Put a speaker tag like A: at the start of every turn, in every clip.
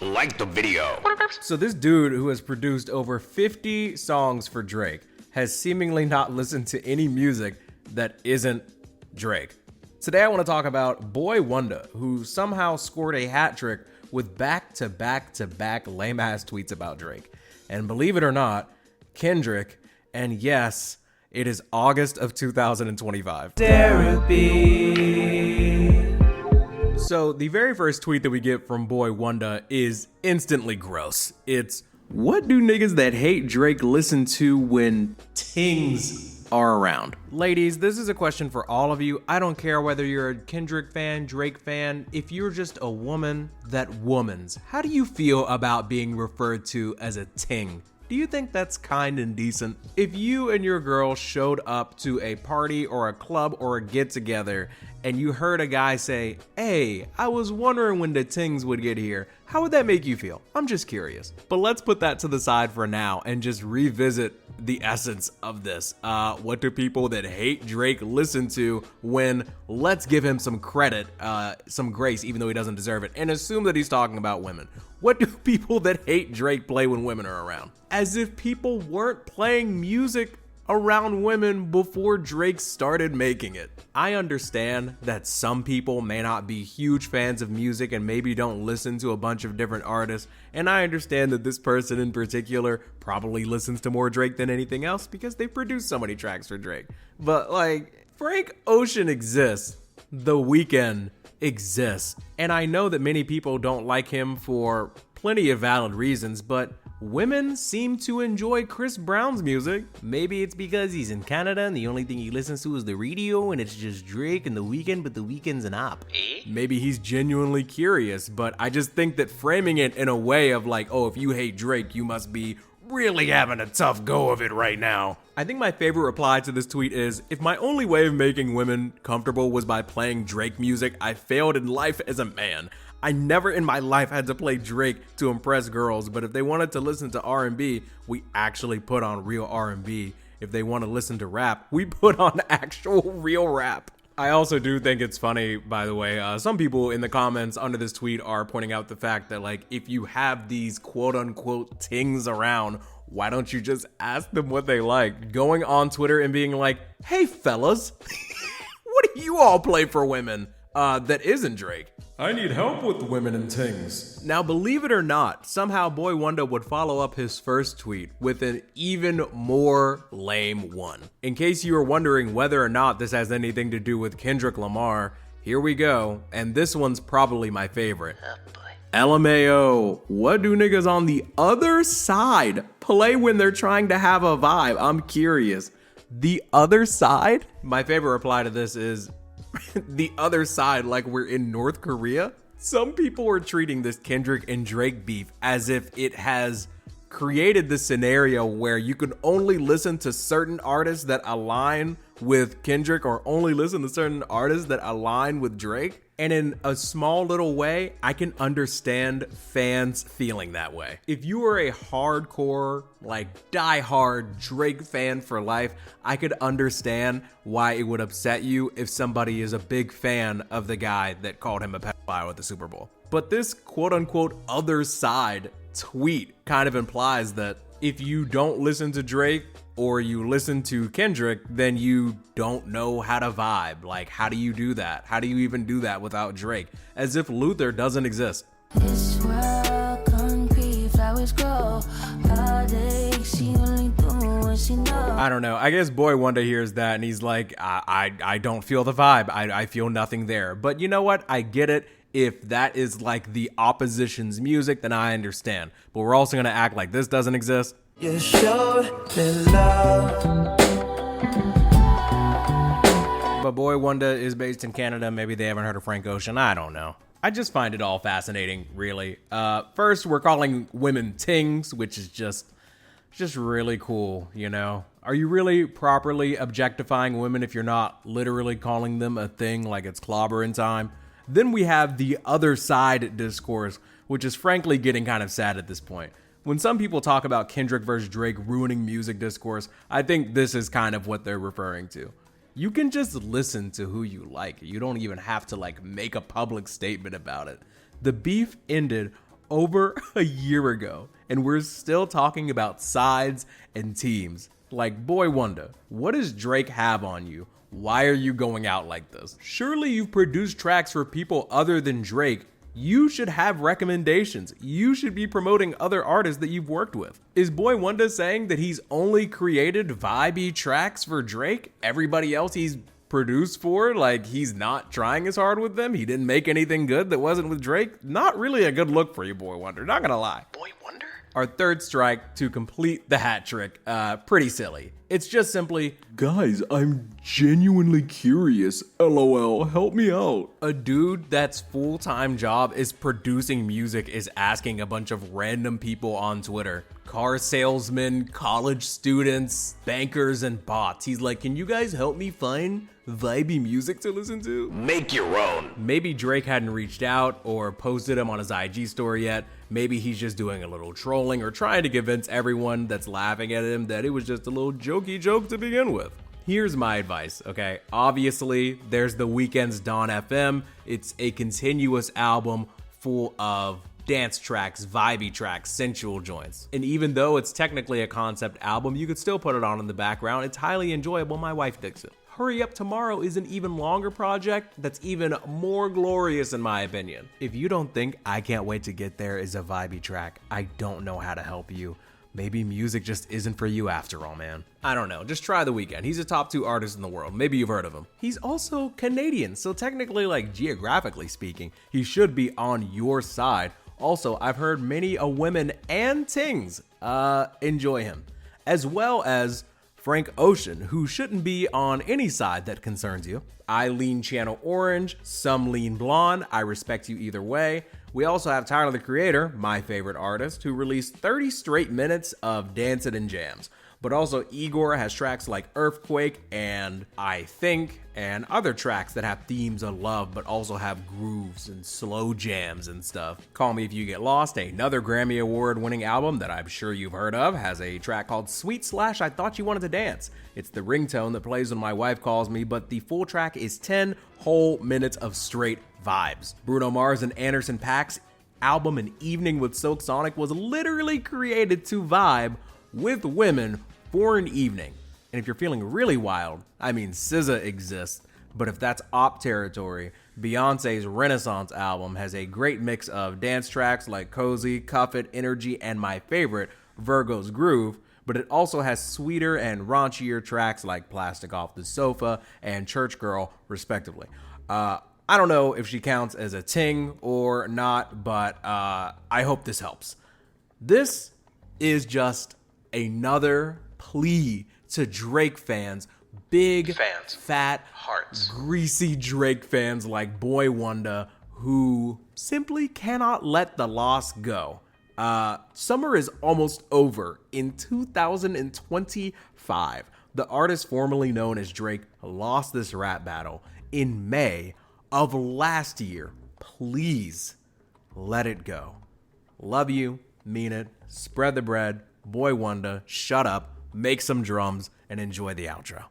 A: Like the video.
B: So this dude who has produced over 50 songs for Drake has seemingly not listened to any music that isn't Drake. Today I want to talk about Boy Wonder, who somehow scored a hat trick with back-to-back-to-back lame-ass tweets about Drake. And believe it or not, Kendrick, and yes, it is August of 2025. Derapy. So the very first tweet that we get from Boy Wonder is instantly gross. It's, what do niggas that hate Drake listen to when tings are around? Ladies, this is a question for all of you. I don't care whether you're a Kendrick fan, Drake fan, if you're just a woman that womans. How do you feel about being referred to as a ting? Do you think that's kind and decent? If you and your girl showed up to a party or a club or a get-together and you heard a guy say, "Hey, I was wondering when the tings would get here," how would that make you feel? I'm just curious. But let's put that to the side for now and just revisit the essence of this. What do people that hate Drake listen to when, let's give him some credit, some grace, even though he doesn't deserve it, and assume that he's talking about women? What do people that hate Drake play when women are around? As if people weren't playing music around women before Drake started making it. I understand that some people may not be huge fans of music and maybe don't listen to a bunch of different artists, and I understand that this person in particular probably listens to more Drake than anything else because they produced so many tracks for Drake. But like, Frank Ocean exists, The Weeknd exists, and I know that many people don't like him for plenty of valid reasons, but women seem to enjoy Chris Brown's music. Maybe it's because he's in Canada and the only thing he listens to is the radio and it's just Drake and The Weeknd, but The Weeknd's an op. Maybe he's genuinely curious, but I just think that framing it in a way of like, oh, if you hate Drake, you must be really having a tough go of it right now. I think my favorite reply to this tweet is, if my only way of making women comfortable was by playing Drake music, I failed in life as a man. I never in my life had to play Drake to impress girls, but if they wanted to listen to R&B, we actually put on real R&B. If they want to listen to rap, we put on actual real rap. I also do think it's funny, by the way, some people in the comments under this tweet are pointing out the fact that, like, if you have these quote-unquote tings around, why don't you just ask them what they like? Going on Twitter and being like, hey fellas, what do you all play for women that isn't Drake? I need help with women and tings. Now, believe it or not, somehow Boy Wonder would follow up his first tweet with an even more lame one. In case you were wondering whether or not this has anything to do with Kendrick Lamar, here we go, and this one's probably my favorite. LMAO, what do niggas on the other side play when they're trying to have a vibe? I'm curious. The other side? My favorite reply to this is, the other side, like we're in North Korea? Some people are treating this Kendrick and Drake beef as if it has created this scenario where you can only listen to certain artists that align with Kendrick or only listen to certain artists that align with Drake. And in a small little way, I can understand fans feeling that way. If you are a hardcore, like die-hard Drake fan for life, I could understand why it would upset you if somebody is a big fan of the guy that called him a pedophile at the Super Bowl. But this quote-unquote other side tweet kind of implies that if you don't listen to Drake or you listen to Kendrick, then you don't know how to vibe. Like, how do you do that? How do you even do that without Drake? As if Luther doesn't exist.
C: This world, concrete, flowers grow. She only do what she knows.
B: I don't know. I guess Boy Wonder hears that and he's like, I don't feel the vibe. I feel nothing there. But you know what? I get it. If that is like the opposition's music, then I understand. But we're also gonna act like this doesn't exist.
D: You showed me love.
B: But Boy Wonder is based in Canada. Maybe they haven't heard of Frank Ocean. I don't know. I just find it all fascinating, really. First, we're calling women tings, which is just really cool, you know? Are you really properly objectifying women if you're not literally calling them a thing like it's clobbering time? Then we have the other side discourse, which is frankly getting kind of sad at this point. When some people talk about Kendrick versus Drake ruining music discourse, I think this is kind of what they're referring to. You can just listen to who you like. You don't even have to like make a public statement about it. The beef ended over a year ago, and we're still talking about sides and teams. Like, boy wonder, what does Drake have on you? Why are you going out like this? Surely you've produced tracks for people other than Drake. You should have recommendations. You should be promoting other artists that you've worked with. Is Boy Wonder saying that he's only created vibey tracks for Drake? Everybody else he's produced for, like, he's not trying as hard with them? He didn't make anything good that wasn't with Drake? Not really a good look for you, Boy Wonder, not gonna lie.
A: Boy Wonder?
B: Our third strike to complete the hat trick, pretty silly. It's just simply, guys, I'm genuinely curious. LOL, help me out. A dude that's full-time job is producing music is asking a bunch of random people on Twitter, car salesmen, college students, bankers, and bots. He's like, can you guys help me find vibey music to listen to?
A: Make your own.
B: Maybe Drake hadn't reached out or posted him on his IG story yet. Maybe he's just doing a little trolling or trying to convince everyone that's laughing at him that it was just a little jokey joke to begin with. Here's my advice, okay? Obviously, there's The Weeknd's Dawn FM. It's a continuous album full of dance tracks, vibey tracks, sensual joints. And even though it's technically a concept album, you could still put it on in the background. It's highly enjoyable. My wife digs it. Hurry Up Tomorrow is an even longer project that's even more glorious in my opinion. If you don't think I Can't Wait to Get There is a vibey track, I don't know how to help you. Maybe music just isn't for you after all, man. I don't know, just try The Weeknd. He's a top 2 artist in the world. Maybe you've heard of him. He's also Canadian, so technically, like, geographically speaking, he should be on your side. Also, I've heard many women and tings enjoy him, as well as Frank Ocean, who shouldn't be on any side that concerns you. I lean Channel Orange, some lean Blonde. I respect you either way. We also have Tyler, the Creator, my favorite artist, who released 30 straight minutes of dancing and jams. But also Igor has tracks like Earthquake and I Think, and other tracks that have themes of love but also have grooves and slow jams and stuff. Call Me If You Get Lost, another Grammy Award winning album that I'm sure you've heard of, has a track called Sweet / I Thought You Wanted to Dance. It's the ringtone that plays when my wife calls me, but the full track is 10 whole minutes of straight vibes. Bruno Mars and Anderson .Paak's album An Evening with Silk Sonic was literally created to vibe with women for an evening. And if you're feeling really wild, I mean, SZA exists, but if that's op territory, Beyonce's Renaissance album has a great mix of dance tracks like Cozy, Cuff It, Energy, and my favorite, Virgo's Groove, but it also has sweeter and raunchier tracks like Plastic Off the Sofa and Church Girl, respectively. I don't know if she counts as a ting or not, but I hope this helps. This is just another plea to Drake fans, big
A: fans,
B: fat
A: hearts,
B: greasy Drake fans like Boy Wonder, who simply cannot let the loss go. Summer is almost over. In 2025, the artist formerly known as Drake lost this rap battle in May of last year. Please let it go. Love you, mean it, spread the bread. Boy Wonder, shut up, make some drums, and enjoy the outro.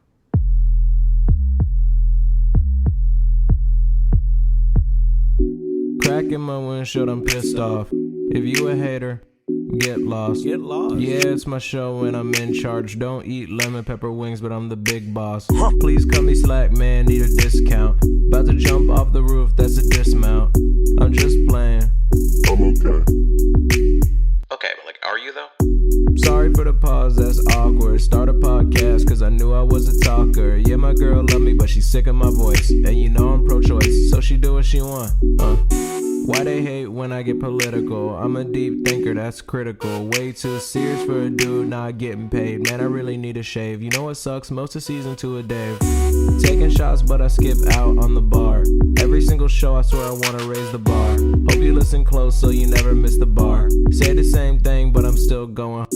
E: Cracking my windshield, I'm pissed off. If you a hater, get lost.
B: Get lost.
E: Yeah, it's my show and I'm in charge. Don't eat lemon pepper wings, but I'm the big boss. Please cut me slack, man, need a discount. About to jump off the roof, that's a dismount. I'm just playing.
A: I'm okay. Okay, but like, are you though?
E: Sorry for the pause, that's awkward. Start a podcast, cause I knew I was a talker. Yeah, my girl love me, but she's sick of my voice. And you know I'm pro-choice, so she do what she want. Why they hate when I get political? I'm a deep thinker, that's critical. Way too serious for a dude not getting paid. Man, I really need a shave. You know what sucks? Most of season 2 of Dave. Taking shots, but I skip out on the bar. Every single show, I swear I wanna raise the bar. Hope you listen close so you never miss the bar. Say the same thing, but I'm still going.